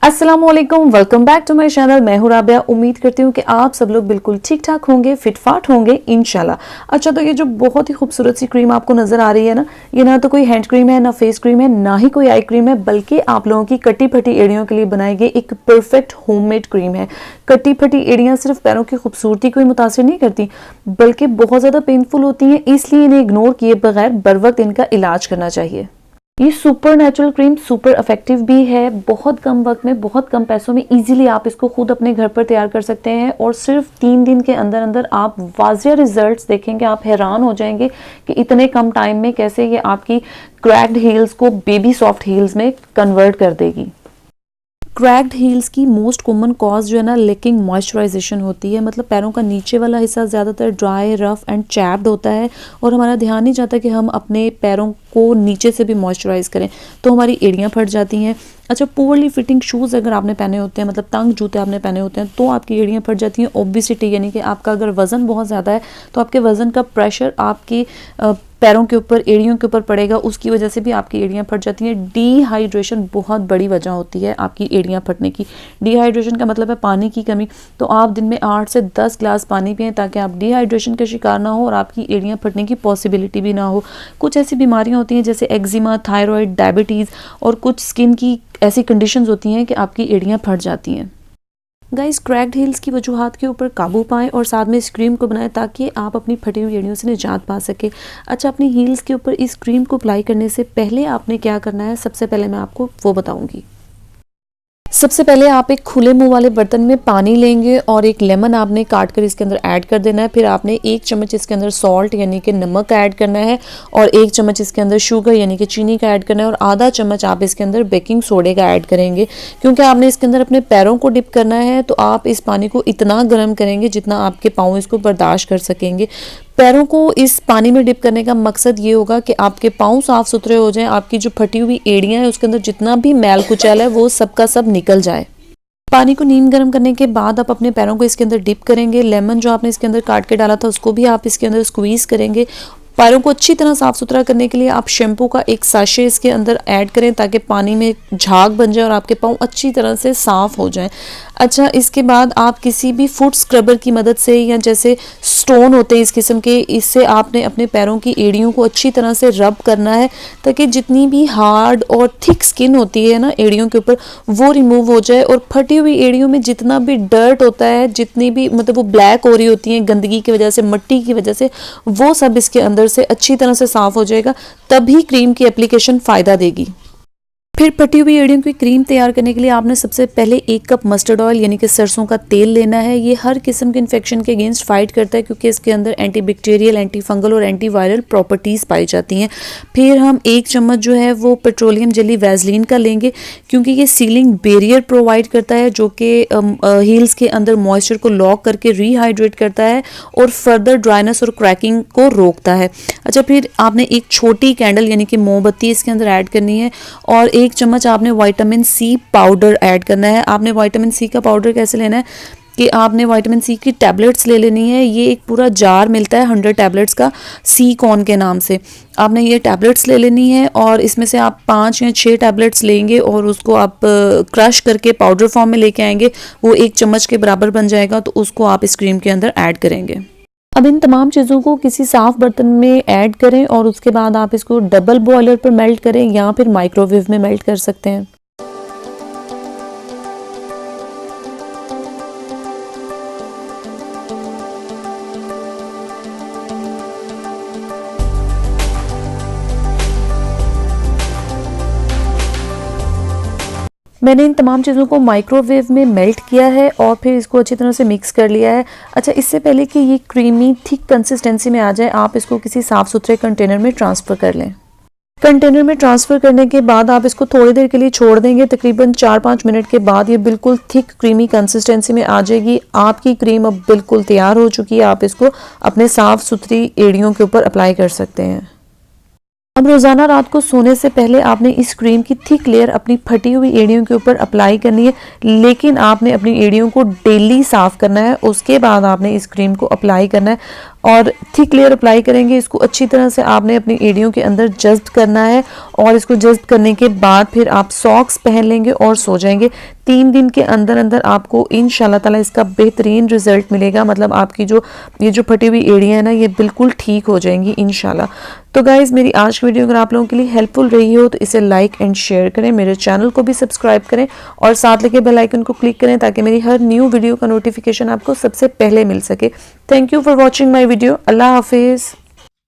अस्सलामुअलैकुम, welcome back to my channel. मैं हूं राबिया। उम्मीद करती हूं कि आप सब लोग बिल्कुल ठीक ठाक होंगे, फिटफाट होंगे इंशाल्लाह। अच्छा, तो ये जो बहुत ही खूबसूरत सी क्रीम आपको नजर आ रही है ना, ये ना तो कोई हैंड क्रीम है, ना फेस क्रीम है, ना ही कोई आई क्रीम है, बल्कि आप लोगों की कटी फटी एड़ियों के लिए बनाई गई एक परफेक्ट होममेड क्रीम है। कटी फटी एड़ियां सिर्फ पैरों की खूबसूरती को ही मुतासिर नहीं करती, बल्कि बहुत ज्यादा पेनफुल होती हैं, इसलिए इन्हें इग्नोर किए बगैर बर वक्त इनका इलाज करना चाहिए। ये super natural cream super effective भी है। बहुत कम वक्त में, बहुत कम पैसों में इजीली आप इसको खुद अपने घर पर तैयार कर सकते हैं और सिर्फ 3 दिन के अंदर अंदर आप वाजिया रिजल्ट्स देखेंगे। आप हैरान हो जाएंगे कि इतने कम टाइम में कैसे ये आपकी क्रैक्ड हील्स को बेबी सॉफ्ट हील्स में कन्वर्ट कर देगी। क्रैक्ड हील्स की मोस्ट कॉमन कॉज जो है ना, लेकिंग मॉइस्चराइजेशन होती है। मतलब पैरों का नीचे वाला हिस्सा ज़्यादातर ड्राई, रफ एंड चैप्ड होता है और हमारा ध्यान नहीं जाता कि हम अपने पैरों को नीचे से भी मॉइस्चराइज करें, तो हमारी एड़ियाँ फट जाती हैं। अच्छा, पुअरली फिटिंग शूज़ अगर आपने पहने होते हैं, मतलब तंग जूते आपने पहने होते हैं, तो आपकी एड़ियाँ फट जाती हैं। ओबेसिटी यानी कि आपका अगर वज़न बहुत ज़्यादा है तो आपके वज़न का प्रेशर आपकी पैरों के ऊपर, एड़ियों के ऊपर पड़ेगा, उसकी वजह से भी आपकी एड़ियाँ फट जाती हैं। डिहाइड्रेशन बहुत बड़ी वजह होती है आपकी एड़ियाँ फटने की। डिहाइड्रेशन का मतलब है पानी की कमी। तो आप दिन में 8 से 10 ग्लास पानी पिएं ताकि आप डिहाइड्रेशन का शिकार ना हो और आपकी एड़ियाँ फटने की पॉसिबिलिटी भी ना हो। कुछ ऐसी बीमारियाँ होती हैं जैसे एक्जिमा, थायराइड, डायबिटीज़ और कुछ स्किन की ऐसी कंडीशंस होती हैं कि आपकी एड़ियाँ फट जाती हैं। गाइस, क्रैक्ड हील्स की वजूहात के ऊपर काबू पाएं और साथ में इस क्रीम को बनाएं ताकि आप अपनी फटी हुई एड़ियों से निजात पा सके। अच्छा, अपनी हील्स के ऊपर इस क्रीम को अप्लाई करने से पहले आपने क्या करना है, सबसे पहले मैं आपको वो बताऊंगी। सबसे पहले आप एक खुले मुंह वाले बर्तन में पानी लेंगे और एक लेमन आपने काट कर इसके अंदर ऐड कर देना है। फिर आपने 1 चम्मच इसके अंदर सॉल्ट यानी कि नमक ऐड करना है और 1 चम्मच इसके अंदर शुगर यानी कि चीनी का ऐड करना है और आधा चम्मच आप इसके अंदर बेकिंग सोडे का ऐड करेंगे। क्योंकि आपने इसके अंदर अपने पैरों को डिप करना है, तो आप इस पानी को इतना गर्म करेंगे जितना आपके पाँव इसको बर्दाश्त कर सकेंगे। पैरों को इस पानी में डिप करने का मकसद ये होगा कि आपके पाँव साफ सुथरे हो जाएं, आपकी जो फटी हुई एड़ियाँ हैं उसके अंदर जितना भी मैल कुचैल है वो सब का सब निकल जाए। पानी को नीम गर्म करने के बाद आप अपने पैरों को इसके अंदर डिप करेंगे। लेमन जो आपने इसके अंदर काट के डाला था उसको भी आप इसके अंदर स्क्वीज करेंगे। पैरों को अच्छी तरह साफ सुथरा करने के लिए आप शैम्पू का एक साशे इसके अंदर ऐड करें ताकि पानी में झाग बन जाए और आपके पाँव अच्छी तरह से साफ हो जाएं। अच्छा, इसके बाद आप किसी भी फुट स्क्रबर की मदद से, या जैसे स्टोन होते हैं इस किस्म के, इससे आपने अपने पैरों की एड़ियों को अच्छी तरह से रब करना है ताकि जितनी भी हार्ड और थिक स्किन होती है ना एड़ियों के ऊपर, वो रिमूव हो जाए और फटी हुई एड़ियों में जितना भी डर्ट होता है, जितनी भी मतलब वो ब्लैक हो रही होती हैं गंदगी की वजह से, मिट्टी की वजह से, वो सब इसके अंदर से अच्छी तरह से साफ हो जाएगा। तभी क्रीम की एप्लीकेशन फ़ायदा देगी। फिर फटी हुई एड़ियों की क्रीम तैयार करने के लिए आपने सबसे पहले 1 कप मस्टर्ड ऑयल यानी कि सरसों का तेल लेना है। ये हर किस्म के इन्फेक्शन के अगेंस्ट फाइट करता है क्योंकि इसके अंदर एंटीबैक्टीरियल, एंटी फंगल और एंटीवायरल प्रॉपर्टीज़ पाई जाती हैं। फिर हम 1 चम्मच जो है वो पेट्रोलियम जेली वैसलीन का लेंगे क्योंकि ये सीलिंग बैरियर प्रोवाइड करता है जो कि हील्स के अंदर मॉइस्चर को लॉक करके रीहाइड्रेट करता है और फर्दर ड्राइनेस और क्रैकिंग को रोकता है। अच्छा, फिर आपने एक छोटी कैंडल यानी कि मोमबत्ती इसके अंदर ऐड करनी है और 1 चम्मच आपने विटामिन सी पाउडर ऐड करना है। आपने विटामिन सी का पाउडर कैसे लेना है कि आपने विटामिन सी की टैबलेट्स ले लेनी है। ये एक पूरा जार मिलता है 100 टैबलेट्स का, सी कॉन के नाम से। आपने ये टैबलेट्स ले लेनी है और इसमें से आप 5 या 6 टैबलेट्स लेंगे और उसको आप क्रश करके पाउडर फॉर्म में लेके आएंगे। वो 1 चम्मच के बराबर बन जाएगा, तो उसको आप इस क्रीम के अंदर ऐड करेंगे। अब इन तमाम चीज़ों को किसी साफ बर्तन में ऐड करें और उसके बाद आप इसको डबल बॉयलर पर मेल्ट करें या फिर माइक्रोवेव में मेल्ट कर सकते हैं। मैंने इन तमाम चीज़ों को माइक्रोवेव में मेल्ट किया है और फिर इसको अच्छी तरह से मिक्स कर लिया है। अच्छा, इससे पहले कि ये क्रीमी थिक कंसिस्टेंसी में आ जाए, आप इसको किसी साफ़ सुथरे कंटेनर में ट्रांसफ़र कर लें। कंटेनर में ट्रांसफ़र करने के बाद आप इसको थोड़ी देर के लिए छोड़ देंगे। तकरीबन 4-5 मिनट के बाद ये बिल्कुल थिक क्रीमी कंसिस्टेंसी में आ जाएगी। आपकी क्रीम अब बिल्कुल तैयार हो चुकी है। आप इसको अपने साफ़ सुथरी एड़ियों के ऊपर अप्लाई कर सकते हैं। अब रोज़ाना रात को सोने से पहले आपने इस क्रीम की थिक लेयर अपनी फटी हुई एड़ियों के ऊपर अप्लाई करनी है, लेकिन आपने अपनी एड़ियों को डेली साफ़ करना है। उसके बाद आपने इस क्रीम को अप्लाई करना है। और थिक लेयर अप्लाई करेंगे। इसको अच्छी तरह से आपने अपनी एड़ियों के अंदर जज्ब करना है और इसको जज्ब करने के बाद फिर आप सॉक्स पहन लेंगे और सो जाएंगे। 3 दिन के अंदर अंदर आपको इंशाल्लाह ताला इसका बेहतरीन रिजल्ट मिलेगा। मतलब आपकी जो ये जो फटी हुई एड़ियाँ हैं ना, ये बिल्कुल ठीक हो जाएंगी इंशाल्लाह। तो गाइज़, मेरी आज की वीडियो अगर आप लोगों के लिए हेल्पफुल रही हो तो इसे लाइक एंड शेयर करें, मेरे चैनल को भी सब्सक्राइब करें और साथ लगे बेल आइकन को क्लिक करें ताकि मेरी हर न्यू वीडियो का नोटिफिकेशन आपको सबसे पहले मिल सके। Thank you for watching my video. Allah हाफिज़।